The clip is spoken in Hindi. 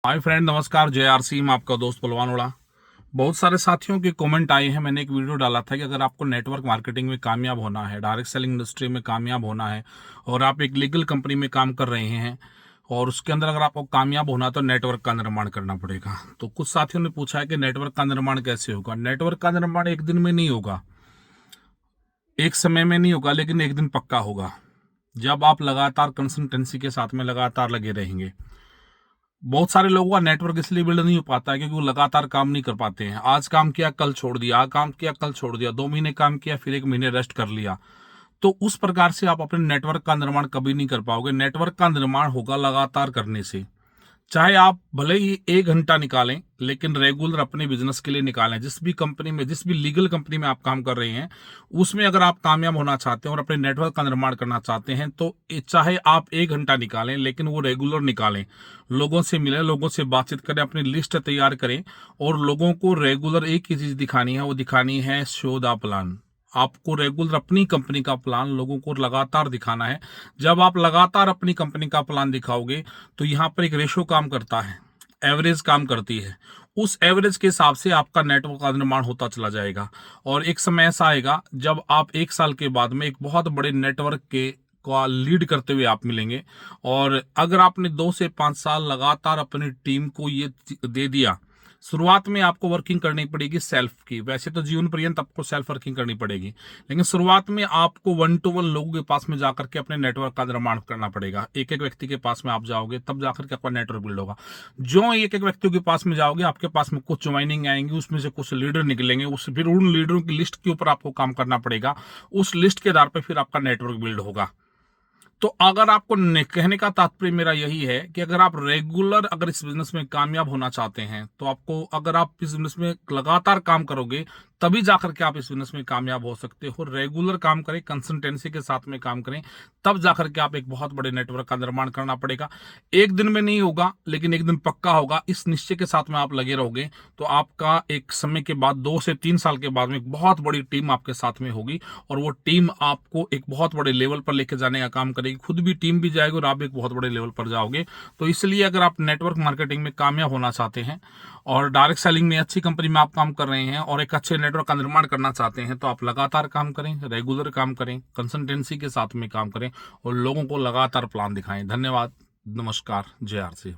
हाय फ्रेंड, नमस्कार। JRC में आपका दोस्त पलवानोड़ा। बहुत सारे साथियों के कमेंट आए हैं। मैंने एक वीडियो डाला था कि अगर आपको नेटवर्क मार्केटिंग में कामयाब होना है, डायरेक्ट सेलिंग इंडस्ट्री में कामयाब होना है और आप एक लीगल कंपनी में काम कर रहे हैं और उसके अंदर अगर आपको कामयाब होना है तो नेटवर्क का निर्माण करना पड़ेगा। तो कुछ साथियों ने पूछा है कि नेटवर्क का निर्माण कैसे होगा। नेटवर्क का निर्माण एक दिन में नहीं होगा, एक समय में नहीं होगा, लेकिन एक दिन पक्का होगा जब आप लगातार कंसिस्टेंसी के साथ में लगातार लगे रहेंगे। बहुत सारे लोगों का नेटवर्क इसलिए बिल्ड नहीं हो पाता है क्योंकि वो लगातार काम नहीं कर पाते हैं। आज काम किया कल छोड़ दिया, आज काम किया कल छोड़ दिया, 2 महीने काम किया फिर 1 महीने रेस्ट कर लिया। तो उस प्रकार से आप अपने नेटवर्क का निर्माण कभी नहीं कर पाओगे। नेटवर्क का निर्माण होगा लगातार करने से। चाहे आप भले ही 1 घंटा निकालें, लेकिन रेगुलर अपने बिजनेस के लिए निकालें। जिस भी कंपनी में, जिस भी लीगल कंपनी में आप काम कर रहे हैं, उसमें अगर आप कामयाब होना चाहते हैं और अपने नेटवर्क का निर्माण करना चाहते हैं तो चाहे आप 1 घंटा निकालें, लेकिन वो रेगुलर निकालें। लोगों से मिलें, लोगों से बातचीत करें, अपनी लिस्ट तैयार करें और लोगों को रेगुलर एक ही चीज दिखानी है, वो दिखानी है शो द प्लान। आपको रेगुलर अपनी कंपनी का प्लान लोगों को लगातार दिखाना है। जब आप लगातार अपनी कंपनी का प्लान दिखाओगे तो यहाँ पर एक रेशो काम करता है, एवरेज काम करती है। उस एवरेज के हिसाब से आपका नेटवर्क का निर्माण होता चला जाएगा और एक समय ऐसा आएगा जब आप 1 साल के बाद में एक बहुत बड़े नेटवर्क के का लीड करते हुए आप मिलेंगे। और अगर आपने 2 से 5 साल लगातार अपनी टीम को ये दे दिया, शुरुआत में आपको वर्किंग करनी पड़ेगी सेल्फ की। वैसे तो जीवन पर्यंत आपको सेल्फ वर्किंग करनी पड़ेगी, लेकिन शुरुआत में आपको 1 to 1 लोगों के पास में जाकर के अपने नेटवर्क का निर्माण करना पड़ेगा। एक एक व्यक्ति के पास में आप जाओगे तब जाकर के आपका नेटवर्क बिल्ड होगा। जो एक एक व्यक्तियों के पास में जाओगे, आपके पास में कुछ ज्वाइनिंग आएंगी, उसमें से कुछ लीडर निकलेंगे, उस फिर उन लीडरों की लिस्ट के ऊपर आपको काम करना पड़ेगा। उस लिस्ट के आधार पर फिर आपका नेटवर्क बिल्ड होगा। तो अगर आपको कहने का तात्पर्य मेरा यही है कि अगर आप रेगुलर अगर इस बिजनेस में कामयाब होना चाहते हैं तो आपको, अगर आप इस बिजनेस में लगातार काम करोगे तभी जाकर के आप इस बिजनेस में कामयाब हो सकते हो। रेगुलर काम करें, कंसिस्टेंसी के साथ में काम करें, तब जाकर के आप एक बहुत बड़े नेटवर्क का निर्माण करना पड़ेगा। एक दिन में नहीं होगा, लेकिन एक दिन पक्का होगा। इस निश्चय के साथ में आप लगे रहोगे तो आपका एक समय के बाद 2 से 3 साल के बाद में एक बहुत बड़ी टीम आपके साथ में होगी और वो टीम आपको एक बहुत बड़े लेवल पर लेके जाने का काम करेगी। खुद भी टीम भी जाएगी और आप एक बहुत बड़े लेवल पर जाओगे। तो इसलिए अगर आप नेटवर्क मार्केटिंग में कामयाब होना चाहते हैं और डायरेक्ट सेलिंग में अच्छी कंपनी में आप काम कर रहे हैं और एक अच्छे नेटवर्क का निर्माण करना चाहते हैं तो आप लगातार काम करें, रेगुलर काम करें, कंसिस्टेंसी के साथ में काम करें और लोगों को लगातार प्लान दिखाएं। धन्यवाद, नमस्कार। JRC।